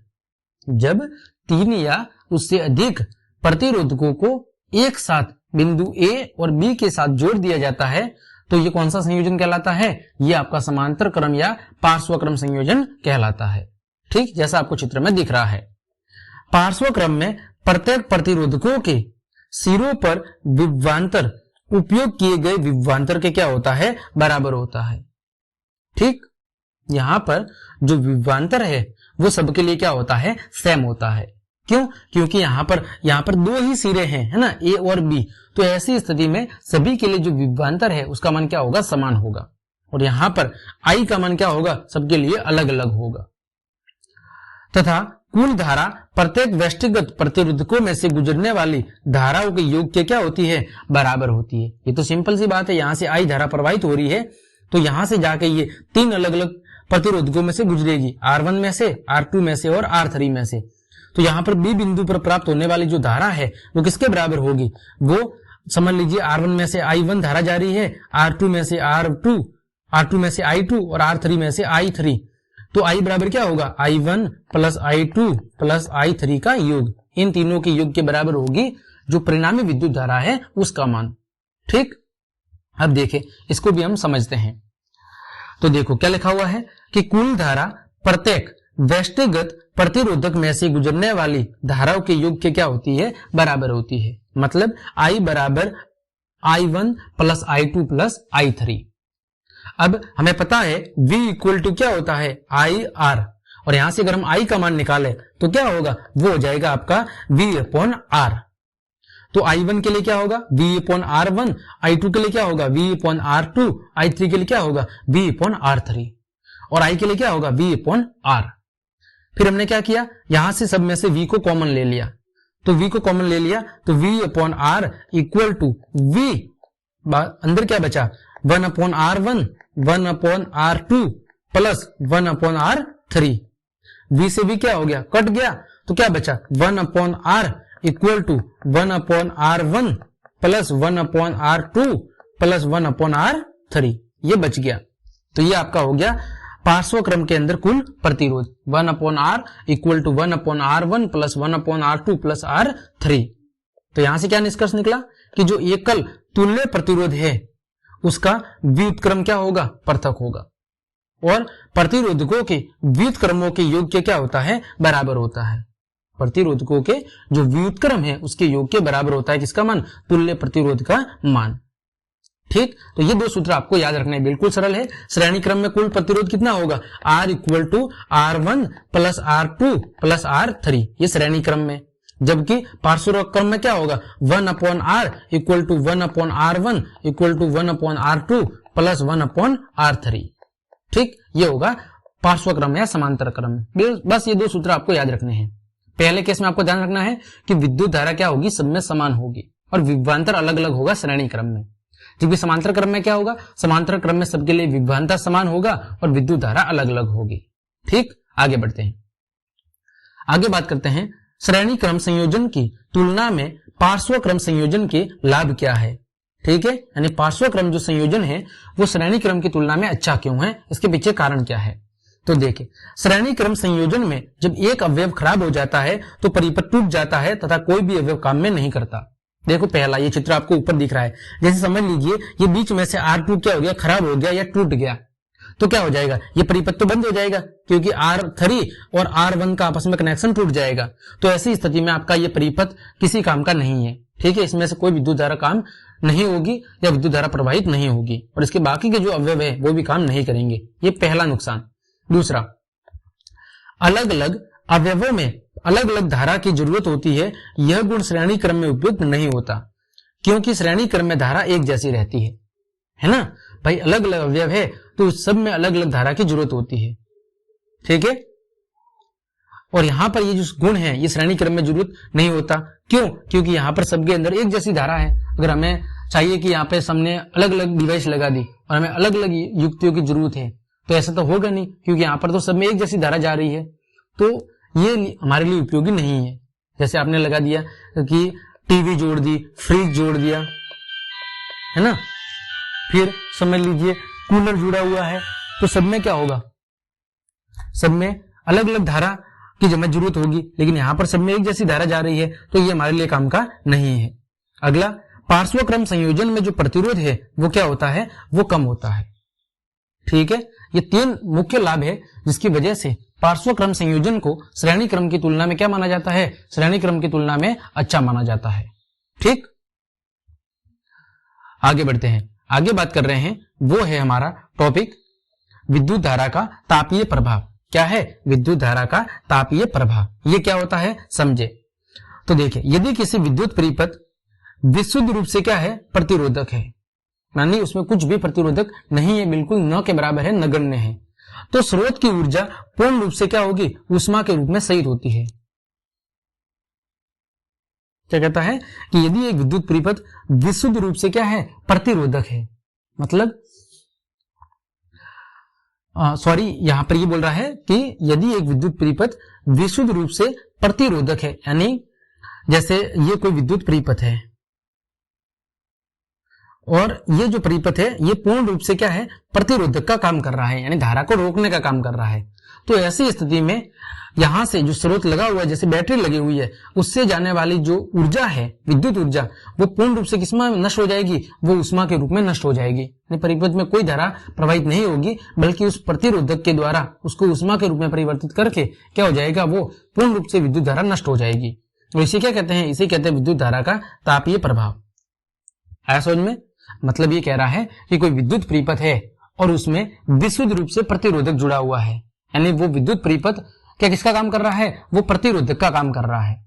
जब 3 या उससे अधिक प्रतिरोधकों को एक साथ बिंदु A और B के साथ जोड़ दिया जाता है तो ये कौन सा संयोजन कहलाता है, ये आपका समांतर क्रम या पार्श्व क्रम संयोजन कहलाता है। ठीक, जैसा आपको चित्र में दिख रहा है। पार्श्व क्रम में प्रत्येक प्रतिरोधकों के सिरों पर विभवांतर उपयोग किए गए विभवांतर के क्या होता है, बराबर होता है। ठीक, यहां पर जो विभवांतर है वो सबके लिए क्या होता है, सेम होता है। क्यों? क्योंकि यहां पर 2 ही सिरे हैं, है ना, A और B। तो ऐसी स्थिति में सभी के लिए जो विभवांतर है उसका मान क्या होगा, समान होगा। और यहां पर I का मान क्या होगा, सबके लिए अलग अलग होगा। तथा कुल धारा प्रत्येक व्यष्टिगत प्रतिरोधकों में से गुजरने वाली धाराओं के योग के क्या होती है, बराबर होती है। ये तो सिंपल सी बात है, यहां से I धारा प्रवाहित हो रही है तो यहां से जाके ये 3 अलग अलग प्रतिरोधकों में से गुजरेगी, R1 में से, R2 में से और R3 में से। तो यहां पर B बिंदु पर प्राप्त होने वाली जो धारा है वो किसके बराबर होगी, वो समझ लीजिए R1 में से I1 धारा जा रही है, R2 में से R2, R2 में से I2 और R3 में से I3। तो I बराबर क्या होगा, I1 plus I2 plus I3 का योग। इन तीनों के योग के बराबर होगी जो परिणामी विद्युत धारा है उसका मान। ठीक, अब देखें इसको भी हम समझते हैं। तो देखो क्या लिखा हुआ है कि कुल धारा प्रत्येक व्यष्टिगत प्रतिरोधक में से गुजरने वाली धाराओं के योग के क्या होती है, बराबर होती है। मतलब I बराबर I1 plus I2 plus I3। अब हमें पता है V इक्वल टू क्या होता है, IR, और यहां से अगर हम I का मान निकाले तो क्या होगा, वो हो जाएगा आपका V अपॉन R। तो I1 के लिए क्या होगा, V अपॉन R1, I2 के लिए क्या होगा, V अपॉन R2, I3 के लिए क्या होगा, V अपॉन R3, और I के लिए क्या होगा, V अपॉन R। फिर हमने क्या किया, यहां से सब में से V को कॉमन ले लिया, तो V को कॉमन ले लिया तो V upon R equal to V, अंदर क्या बचा, 1 upon R1, 1 upon R2 plus 1 upon R3। V से V क्या हो गया, कट गया, तो क्या बचा, 1 upon R equal to 1 upon R1 plus 1 upon R2 plus 1 upon R3, ये बच गया। तो ये आपका हो गया पार्श्व क्रम के अंदर कुल प्रतिरोध 1 upon R equal to 1 upon R1 plus 1 upon R2 plus R3। तो यहां से क्या निष्कर्ष निकला कि जो एकल तुल्य प्रतिरोध है उसका व्युत्क्रम क्या होगा, पृथक होगा, और प्रतिरोधकों के व्युत्क्रमों के योग के क्या होता है, बराबर होता है। प्रतिरोधकों के जो व्युत्क्रम है उसके योग के बराबर होता है किसका मान, तुल्य प्रतिरोध का मान। ठीक, तो ये दो सूत्र आपको याद रखना है, बिल्कुल सरल है। श्रेणी क्रम में कुल प्रतिरोध कितना होगा, R equal to R1 plus R2 plus R3, ये श्रेणी क्रम में। जबकि पार्श्व क्रम में क्या होगा, 1 upon R equal to 1 upon R1 equal to 1 upon R2 plus 1 upon R3। ठीक, ये होगा पार्श्व क्रम या समांतर क्रम। बस ये दो सूत्र आपको याद रखने हैं। पहले केस में आपको ध्यान रखना है कि विद्युत धारा क्या होगी, सब में समान होगी, और विभवांतर अलग अलग होगा श्रेणी क्रम में। जबकि समांतर क्रम में क्या होगा, समांतर क्रम में सबके लिए विभवांतर समान होगा और विद्युत धारा अलग अलग होगी। ठीक, आगे बढ़ते हैं, आगे बात करते हैं श्रेणी क्रम संयोजन की तुलना में पार्श्व क्रम संयोजन के लाभ क्या है। ठीक है, यानी पार्श्व क्रम जो संयोजन है वो श्रेणी क्रम की तुलना में अच्छा क्यों है, इसके पीछे कारण क्या है। तो देखिए, श्रेणी क्रम संयोजन में जब एक अवयव खराब हो जाता है तो परिपथ टूट जाता है तथा कोई भी अवयव काम में नहीं करता। देखो पहला ये चित्र आपको ऊपर दिख रहा है, जैसे समझ लीजिए ये बीच में से R2 क्या हो गया, खराब हो गया या टूट गया, तो क्या हो जाएगा, ये परिपथ तो बंद हो जाएगा क्योंकि R3 और R1 का आपस में कनेक्शन टूट जाएगा। तो ऐसी स्थिति में आपका ये परिपथ किसी काम का नहीं है। ठीक है, इसमें से कोई विद्युत धारा काम नहीं होगी या विद्युत धारा प्रवाहित नहीं होगी, और इसके बाकी के जो अवयव है वो भी काम नहीं करेंगे। ये पहला नुकसान। दूसरा, अलग अलग अवयवों में अलग अलग धारा की जरूरत होती है, यह गुण श्रेणी क्रम में उपयुक्त नहीं होता, क्योंकि श्रेणी क्रम में धारा एक जैसी रहती है ना भाई। अलग अलग अवयव है तो सब में अलग अलग धारा की जरूरत होती है। ठीक है, और यहां पर ये जो गुण है ये श्रेणी क्रम में जरूरत नहीं होता। क्यों, क्योंकि यहां पर सबके अंदर एक जैसी धारा है। अगर हमें चाहिए कि यहाँ पे हमने अलग अलग डिवाइस लगा दी और हमें अलग अलग युक्तियों की जरूरत है, तो ऐसा तो होगा नहीं, क्योंकि यहाँ पर तो सब में एक जैसी धारा जा रही है, तो ये हमारे लिए उपयोगी नहीं है। जैसे आपने लगा दिया कि टीवी जोड़ दी, फ्रिज जोड़ दिया, है ना, फिर समझ लीजिए कूलर जुड़ा हुआ है, तो सब में क्या होगा, सब में अलग अलग धारा की हमें जरूरत होगी, लेकिन यहां पर सब में एक जैसी धारा जा रही है, तो ये हमारे लिए काम का नहीं है। अगला, पार्श्व क्रम संयोजन में जो प्रतिरोध है वो क्या होता है, वो कम होता है। ठीक है, ये तीन मुख्य लाभ है जिसकी वजह से पार्श्व क्रम संयोजन को श्रेणी क्रम की तुलना में क्या माना जाता है, श्रेणी क्रम की तुलना में अच्छा माना जाता है। ठीक, आगे बढ़ते हैं, आगे बात कर रहे हैं वो है हमारा टॉपिक विद्युत धारा का तापीय प्रभाव। क्या है, विद्युत धारा का तापीय प्रभाव। ये क्या होता है समझे। तो देखिए, यदि किसी विद्युत परिपथ विशुद्ध रूप से क्या है, प्रतिरोधक है, यानी उसमें कुछ भी प्रतिरोधक नहीं है, बिल्कुल न के बराबर है, नगण्य है, तो स्रोत की ऊर्जा पूर्ण रूप से क्या होगी, ऊष्मा के रूप में संचित होती है। क्या कहता है कि यदि एक विद्युत परिपथ विशुद्ध रूप से क्या है, प्रतिरोधक है, मतलब यहां पर ये बोल रहा है कि यदि एक विद्युत परिपथ विशुद्ध रूप से प्रतिरोधक है, यानी जैसे ये कोई विद्युत परिपथ है और ये जो परिपथ है ये पूर्ण रूप से क्या है, प्रतिरोधक का काम कर रहा है, यानी धारा को रोकने का काम कर रहा है। तो ऐसी स्थिति में यहां से जो स्रोत लगा हुआ है, जैसे बैटरी लगी हुई है, उससे जाने वाली जो ऊर्जा है, विद्युत ऊर्जा, वो पूर्ण रूप से किसमें नष्ट हो जाएगी, वो उष्मा के रूप में नष्ट हो जाएगी। परिपथ में कोई धारा प्रवाहित नहीं होगी, बल्कि उस प्रतिरोधक के द्वारा उसको उष्मा के रूप में परिवर्तित करके क्या हो जाएगा, वो पूर्ण रूप से विद्युत धारा नष्ट हो जाएगी। और इसे क्या कहते हैं, इसे कहते हैं विद्युत धारा का तापीय प्रभाव। आया समझ में? मतलब ये कह रहा है कि कोई विद्युत परिपथ है और उसमें विशुद्ध रूप से प्रतिरोधक जुड़ा हुआ है, यानी वो विद्युत परिपथ क्या किसका काम कर रहा है, वो प्रतिरोधक का काम कर रहा है।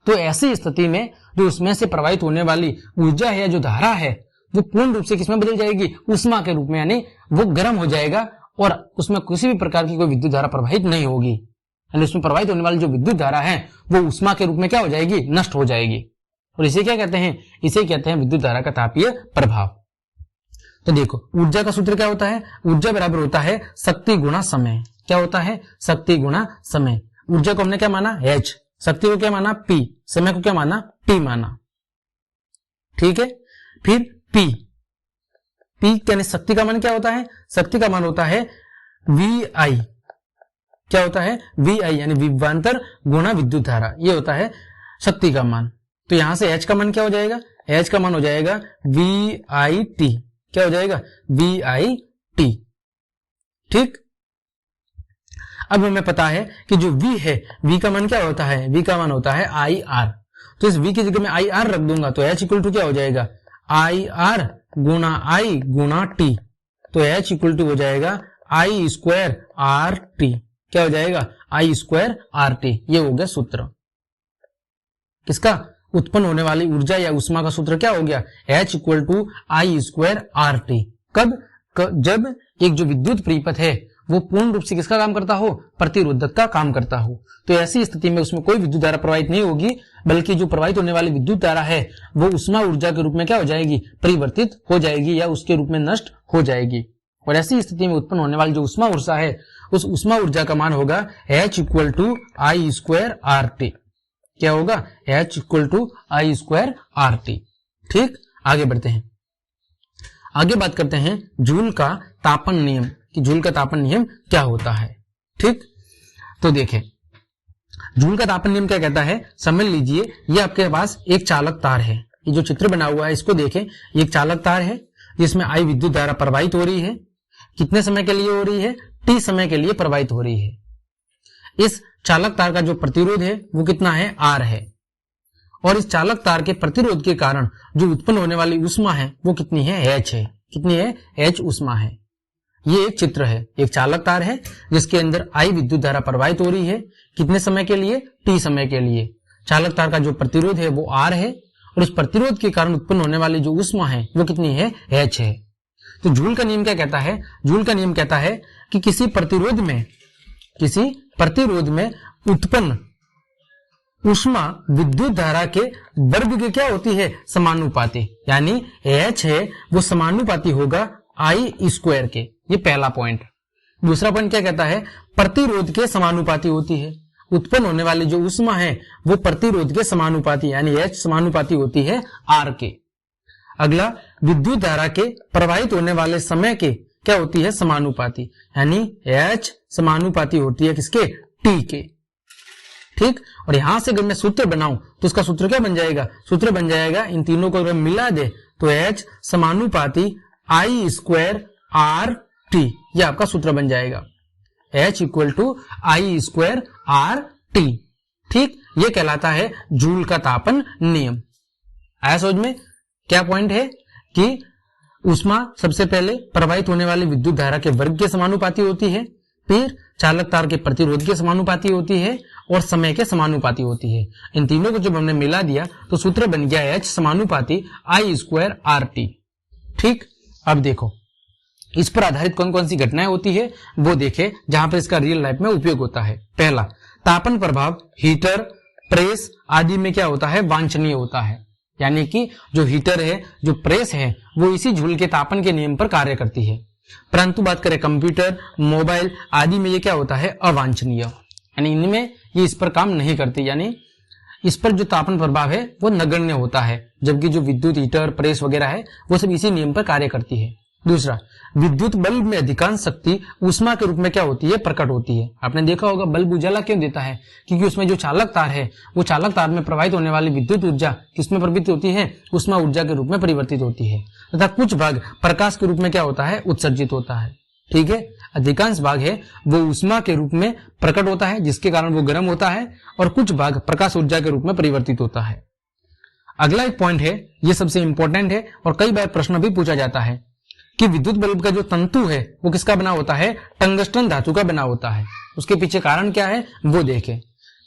तो ऐसी स्थिति में जो उसमें से प्रवाहित होने वाली ऊर्जा है या जो धारा है, वो पूर्ण रूप से किसमें बदल जाएगी, उष्मा के रूप में, यानी वो गर्म हो जाएगा और उसमें किसी भी प्रकार की कोई विद्युत धारा प्रवाहित नहीं होगी। यानी उसमें प्रवाहित होने वाली जो विद्युत धारा है वो उष्मा के रूप में क्या हो जाएगी, नष्ट हो जाएगी। और इसे क्या कहते हैं, इसे कहते हैं विद्युत धारा का तापीय प्रभाव। तो देखो ऊर्जा का सूत्र क्या होता है, ऊर्जा बराबर होता है शक्ति गुणा समय। क्या होता है, शक्ति गुणा समय। ऊर्जा को हमने क्या माना, H, शक्ति को क्या माना, P, समय को क्या माना, T माना। ठीक है, फिर P यानी शक्ति का मान क्या होता है, शक्ति का मान होता है VI। क्या होता है, VI यानी विभवांतर गुणा विद्युत धारा, ये होता है शक्ति का मान। तो यहां से H का मान क्या हो जाएगा, H का मान हो जाएगा VIT। क्या हो जाएगा, VIT। ठीक, अब हमें पता है कि जो V है, V का मान क्या होता है, V का मान होता है IR। तो इस V की जगह में IR रख दूंगा तो H इक्वल टू क्या हो जाएगा, IR गुणा I गुणा T। तो H इक्वल टू हो जाएगा I स्क्वायर RT। क्या हो जाएगा, I स्क्वायर RT। ये हो गया सूत्र किसका, उत्पन्न होने वाली ऊर्जा या उष्मा का सूत्र क्या हो गया, H equal to I square RT। कब, जब एक जो विद्युत परिपथ है वो पूर्ण रूप से किसका काम करता हो, प्रतिरोधक का काम करता हो। तो ऐसी स्थिति में उसमें कोई विद्युत धारा प्रवाहित नहीं होगी, बल्कि जो प्रवाहित होने वाली विद्युत धारा है वो उष्मा ऊर्जा के रूप में क्या हो जाएगी, परिवर्तित हो जाएगी या उसके रूप में नष्ट हो जाएगी। और ऐसी स्थिति में उत्पन्न होने वाली जो उष्मा ऊर्जा है, उस उष्मा ऊर्जा का मान होगा H equal to I square RT। क्या होगा, H equal to I square RT। ठीक, आगे बढ़ते हैं, आगे बात करते हैं जूल का तापन नियम, कि जूल का तापन नियम क्या होता है। ठीक, तो देखें जूल का तापन नियम क्या कहता है, समझ लीजिए ये आपके पास एक चालक तार है, ये जो चित्र बना हुआ है इसको देखें, ये एक चालक तार है जिसमें I विद्युत धारा प्रवाहित हो रही है। कितने समय के लिए हो रही है, T समय के लिए प्रवाहित हो रही है। इस चालक तार का जो प्रतिरोध है वो कितना है, R है। और इस चालक तार के प्रतिरोध के कारण जो उत्पन्न होने वाली उष्मा है वो कितनी है, H है। कितनी है, H उष्मा है। ये एक चित्र है, एक चालक तार है जिसके अंदर I विद्युत धारा प्रवाहित हो रही है। कितने समय के लिए, T समय के लिए। चालक तार का जो प्रतिरोध है वो R है और उस प्रतिरोध के कारण उत्पन्न होने वाली जो उष्मा है वो कितनी है, H है। तो जूल का नियम क्या कहता है, जूल का नियम कहता है कि किसी प्रतिरोध में उत्पन्न उष्मा विद्युत धारा के वर्ग के क्या होती है, समानुपाती। यानी H है वो समानुपाती होगा I स्क्वायर के। ये पहला पॉइंट। दूसरा पॉइंट क्या कहता है, प्रतिरोध के समानुपाती होती है। उत्पन्न होने वाली जो उष्मा है वो प्रतिरोध के समानुपाती, यानी H समानुपाती होती है R के। अगला, विद्युत धारा के प्रवाहित होने वाले समय के क्या होती है, समानुपाती, यानी H समानुपाती होती है किसके, T के। ठीक, और यहां से अगर मैं सूत्र बनाऊं तो उसका सूत्र क्या बन जाएगा, सूत्र बन जाएगा, इन तीनों को अगर मिला दे तो H समानुपाती I स्क्वायर RT, यह आपका सूत्र बन जाएगा, H equal to I square RT। ठीक, ये कहलाता है जूल का तापन नियम। आया समझ में? क्या पॉइंट है कि उष्मा सबसे पहले प्रवाहित होने वाली विद्युत धारा के वर्ग के समानुपाती होती है, फिर चालक तार के प्रतिरोध के समानुपाती होती है और समय के समानुपाती होती है। इन तीनों को जब हमने मिला दिया तो सूत्र बन गया H समानुपाती I स्क्वायर RT। ठीक, अब देखो इस पर आधारित कौन कौन सी घटनाएं होती है वो देखे जहां पर इसका रियल लाइफ में उपयोग होता है। पहला, तापन प्रभाव हीटर, प्रेस आदि में क्या होता है, वांछनीय होता है। यानी कि जो हीटर है, जो प्रेस है, वो इसी जूल के तापन के नियम पर कार्य करती है। परंतु बात करें कंप्यूटर, मोबाइल आदि में ये क्या होता है, अवांछनीय, यानी इनमें ये इस पर काम नहीं करती, यानी इस पर जो तापन प्रभाव है वो नगण्य होता है, जबकि जो विद्युत हीटर, प्रेस वगैरह है वो सब इसी नियम पर कार्य करती है। दूसरा, विद्युत बल्ब में अधिकांश शक्ति ऊष्मा के रूप में क्या होती है, प्रकट होती है। आपने देखा होगा बल्ब उजाला क्यों देता है, क्योंकि उसमें जो चालक तार है वो चालक तार में प्रवाहित होने वाली विद्युत ऊर्जा किसमें परिवर्तित होती है, ऊष्मा ऊर्जा के रूप में परिवर्तित होती है, तथा कुछ भाग प्रकाश के रूप में क्या होता है, उत्सर्जित होता है। ठीक है, अधिकांश भाग है वो ऊष्मा के रूप में प्रकट होता है जिसके कारण वो गर्म होता है, और कुछ भाग प्रकाश ऊर्जा के रूप में परिवर्तित होता है। अगला एक पॉइंट है, ये सबसे इंपॉर्टेंट है और कई बार प्रश्न भी पूछा जाता है कि विद्युत बल्ब का जो तंतु है वो किसका बना होता है, टंगस्टन धातु का बना होता है। उसके पीछे कारण क्या है वो देखें।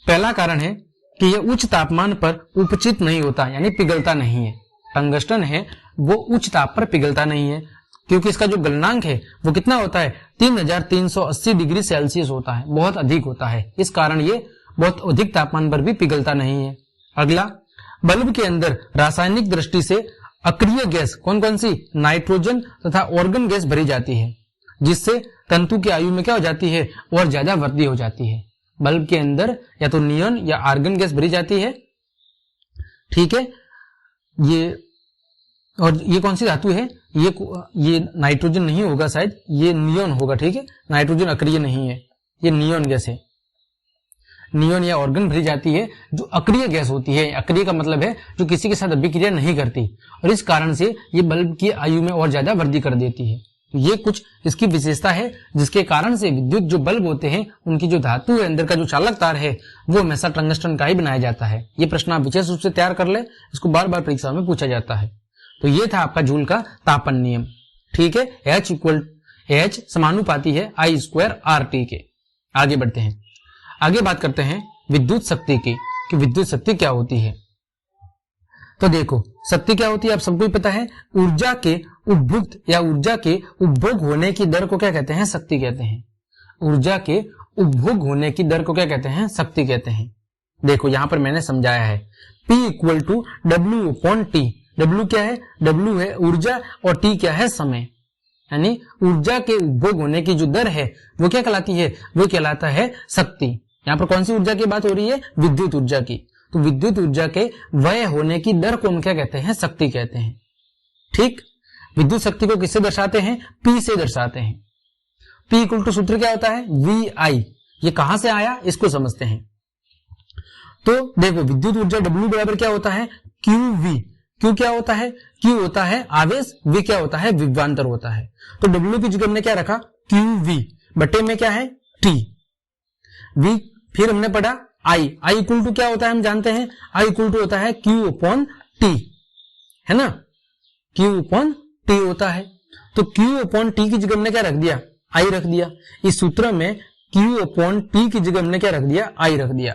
पहला कारण है कि यह उच्च तापमान पर उपचित नहीं होता, यानी पिघलता नहीं है। टंगस्टन है वो उच्च ताप पर पिघलता नहीं है, क्योंकि इसका जो गलनांक है वो कितना होता है, 3380 डिग्री सेल्सियस होता है, बहुत अधिक होता है। इस कारण ये बहुत अधिक तापमान पर भी पिघलता नहीं है। अगला, बल्ब के अंदर रासायनिक दृष्टि से अक्रिय गैस कौन कौन सी, नाइट्रोजन तथा ऑर्गन गैस भरी जाती है, जिससे तंतु की आयु में क्या हो जाती है, और ज्यादा वृद्धि हो जाती है। बल्ब के अंदर या तो नियॉन या आर्गन गैस भरी जाती है। ठीक है, ये कौन सी धातु है, ये नाइट्रोजन नहीं होगा शायद, ये नियॉन होगा। ठीक है, नाइट्रोजन अक्रिय नहीं है, ये नियॉन गैस है। नियॉन या ऑर्गन भरी जाती है जो अक्रिय गैस होती है। अक्रिय का मतलब है जो किसी के साथ अभिक्रिया नहीं करती, और इस कारण से ये बल्ब की आयु में और ज्यादा वृद्धि कर देती है। ये कुछ इसकी विशेषता है जिसके कारण से विद्युत जो बल्ब होते हैं उनकी जो धातु है, अंदर का जो चालक तार है वो हमेशा टंगस्टन का ही बनाया जाता है। ये प्रश्न आप विशेष रूप से तैयार कर ले, इसको बार बार परीक्षा में पूछा जाता है। तो ये था आपका जूल का तापन नियम। ठीक है, H समानुपाती है I²RT के। आगे बढ़ते हैं, आगे बात करते हैं विद्युत शक्ति की, कि विद्युत शक्ति क्या होती है। तो देखो, शक्ति क्या होती है आप सबको ही पता है, ऊर्जा के उपभुक्त या ऊर्जा के उपभोग होने की दर को क्या कहते हैं, शक्ति कहते हैं। ऊर्जा के उपभोग होने की दर को क्या कहते हैं, शक्ति कहते हैं। देखो यहां पर मैंने समझाया है, P = W/T। W क्या है, W है ऊर्जा, और T क्या है, समय। यानी ऊर्जा के उपभोग होने की जो दर है वो क्या कहलाती है, वो कहलाता है शक्ति। यहाँ पर कौन सी ऊर्जा की बात हो रही है, विद्युत ऊर्जा की। तो विद्युत ऊर्जा के व्यय होने की दर को हम क्या कहते हैं, शक्ति कहते हैं। ठीक, विद्युत शक्ति को किससे दर्शाते हैं, P से दर्शाते हैं। P = सूत्र क्या होता है, VI। ये कहां से आया इसको समझते हैं। तो देखो, विद्युत ऊर्जा W बराबर क्या होता है, QV। Q क्या होता है, Q होता है आवेश, V क्या होता है, विभवांतर होता है। तो W की जगह हमने क्या रखा, QV, बटे में क्या है, T। V फिर हमने पढ़ा I = क्या होता है हम जानते हैं, I = होता है Q/T, है ना, Q/T होता है। तो Q/T की जगह हमने क्या रख दिया, I रख दिया। इस सूत्र में Q/T की जगह हमने क्या रख दिया, I रख दिया।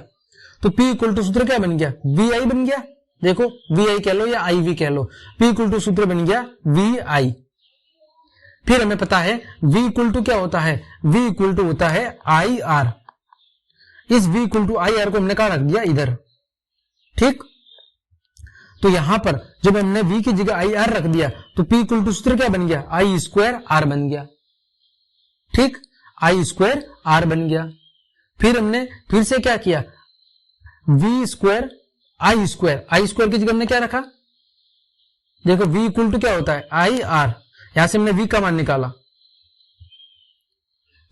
तो P = सूत्र क्या बन गया, VI बन गया। देखो, VI कह लो या IV कह लो, P = सूत्र बन गया VI। फिर हमें पता है V = क्या होता है, V = होता है IR। इस V = IR को हमने कहा रख दिया इधर। ठीक, तो यहां पर जब हमने V की जगह IR रख दिया तो P = सूत्र क्या बन गया, I² बन गया। ठीक, I² बन गया। फिर हमने फिर से क्या किया, V² I² की जगह हमने क्या रखा, देखो V = क्या होता है, IR। यहां से हमने V का मान निकाला,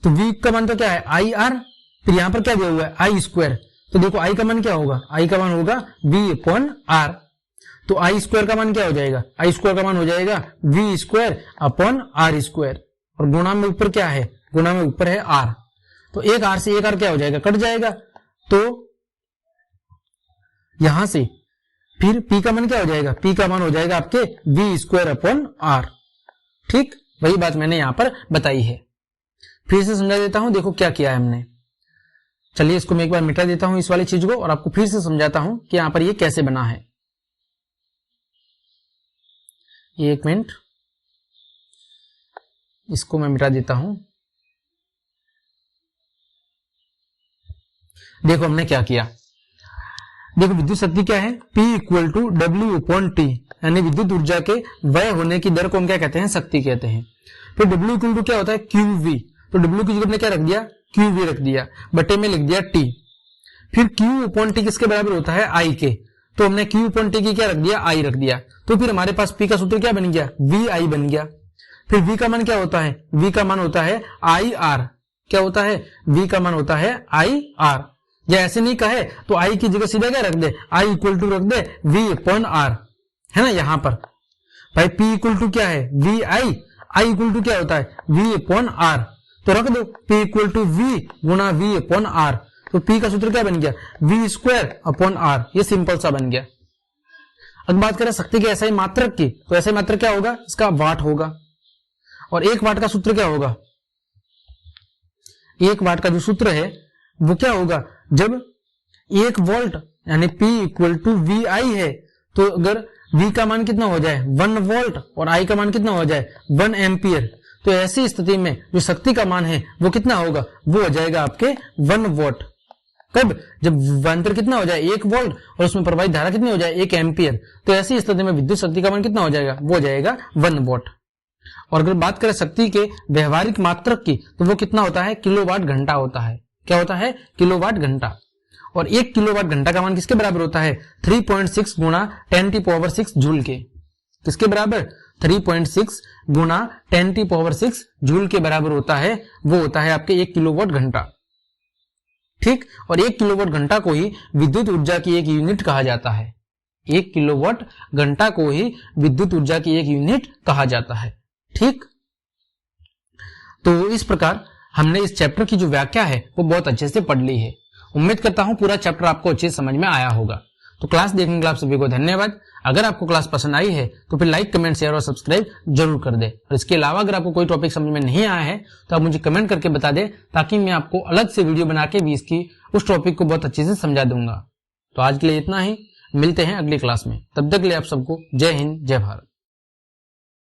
तो V का मान तो क्या है, IR। फिर यहां पर क्या दिया हुआ है, I²। तो देखो I का मान क्या होगा, I का मान होगा V/R। तो I² का मान क्या हो जाएगा, I² का मान हो जाएगा V²/R²। और गुणा में ऊपर क्या है, गुणा में ऊपर है R। तो एक R से एक R क्या हो जाएगा, कट जाएगा। तो यहां से फिर P का मान क्या हो जाएगा, P का मान हो जाएगा आपके V²/R। ठीक, वही बात मैंने यहां पर बताई है। फिर से समझा देता हूं, देखो क्या किया है हमने। चलिए इसको मैं एक बार मिटा देता हूं इस वाली चीज को, और आपको फिर से समझाता हूं कि यहां पर ये कैसे बना है। एक मिनट, इसको मैं मिटा देता हूं। देखो हमने क्या किया, देखो विद्युत शक्ति क्या है, P = W/T, यानी विद्युत ऊर्जा के व्यय होने की दर को हम क्या कहते हैं, शक्ति कहते हैं। फिर W = क्या होता है, QV। तो W की जगह हमने क्या रख दिया, QV रख दिया, बटे में लिख दिया T। फिर Q अपॉन T किसके बराबर होता है, I के। तो हमने Q अपॉन T की क्या रख दिया, I रख दिया। तो फिर हमारे पास P का सूत्र क्या बन गया, VI बन गया। फिर V का मान क्या होता है, V का मान होता है IR। क्या होता है, V का मान होता है IR। या ऐसे नहीं कहे तो I की जगह सीधा क्या रख दे, I इक्वल टू रख दे V अपॉन R, है ना। यहां पर भाई P इक्वल टू क्या है, VI, I इक्वल टू क्या होता है, V अपॉन R। तो रख दो P इक्वल टू V गुना V अपॉन R। तो P का सूत्र क्या बन गया, V स्क्वायर अपॉन R। ये सिंपल सा बन गया। अब बात करें शक्ति के SI मात्रक की, तो SI मात्रक क्या होगा, इसका वाट होगा। और 1 वाट का सूत्र क्या होगा, 1 वाट का जो सूत्र है वो क्या होगा, जब 1 वोल्ट यानी P इक्वल टू VI है, तो अगर V का मान कितना हो जाए 1 वोल्ट और I का मान कितना हो जाए 1 एम्पियर, तो ऐसी स्थिति में जो शक्ति का मान है वो कितना होगा, वो हो जाएगा आपके 1 वोल्ट। कब, जब विभवांतर कितना हो जाए 1 वोल्ट और उसमें प्रवाहित धारा कितनी हो जाए 1 एम्पियर, तो ऐसी स्थिति में विद्युत शक्ति का मान कितना हो जाएगा, वो हो जाएगा 1 वोल्ट। और अगर बात करें शक्ति के व्यवहारिक मात्रक की, तो वो कितना होता है, किलोवाट घंटा होता है। क्या होता है, किलोवाट घंटा। और 1 किलोवाट घंटा का मान किसके बराबर होता है, 3.6 गुणा 10⁻6 जूल के। किसके बराबर, 3.6 गुणा 10⁻6 जूल के बराबर होता है। वो होता है आपके 1 किलोवाट घंटा। ठीक, और 1 किलोवाट घंटा को ही विद्युत ऊर्जा की एक यूनिट कहा जाता है। 1 किलोवाट घंटा को ही विद्युत ऊर्जा की एक यूनिट कहा जाता है। ठीक, तो इस प्रकार हमने इस चैप्टर की जो व्याख्या है वो बहुत अच्छे से पढ़ ली है। उम्मीद करता हूं पूरा चैप्टर आपको अच्छे से समझ में आया होगा। तो क्लास देखने के लिए आप सभी को धन्यवाद। अगर आपको क्लास पसंद आई है तो फिर लाइक, कमेंट, शेयर और सब्सक्राइब जरूर कर दे। और इसके अलावा अगर आपको कोई टॉपिक समझ में नहीं आया है तो आप मुझे कमेंट करके बता दे, ताकि मैं आपको अलग से वीडियो बना के भी इसकी उस टॉपिक को बहुत अच्छे से समझा दूंगा। तो आज के लिए इतना ही, मिलते हैं अगली क्लास में। तब तक के लिए आप सबको जय हिंद, जय भारत।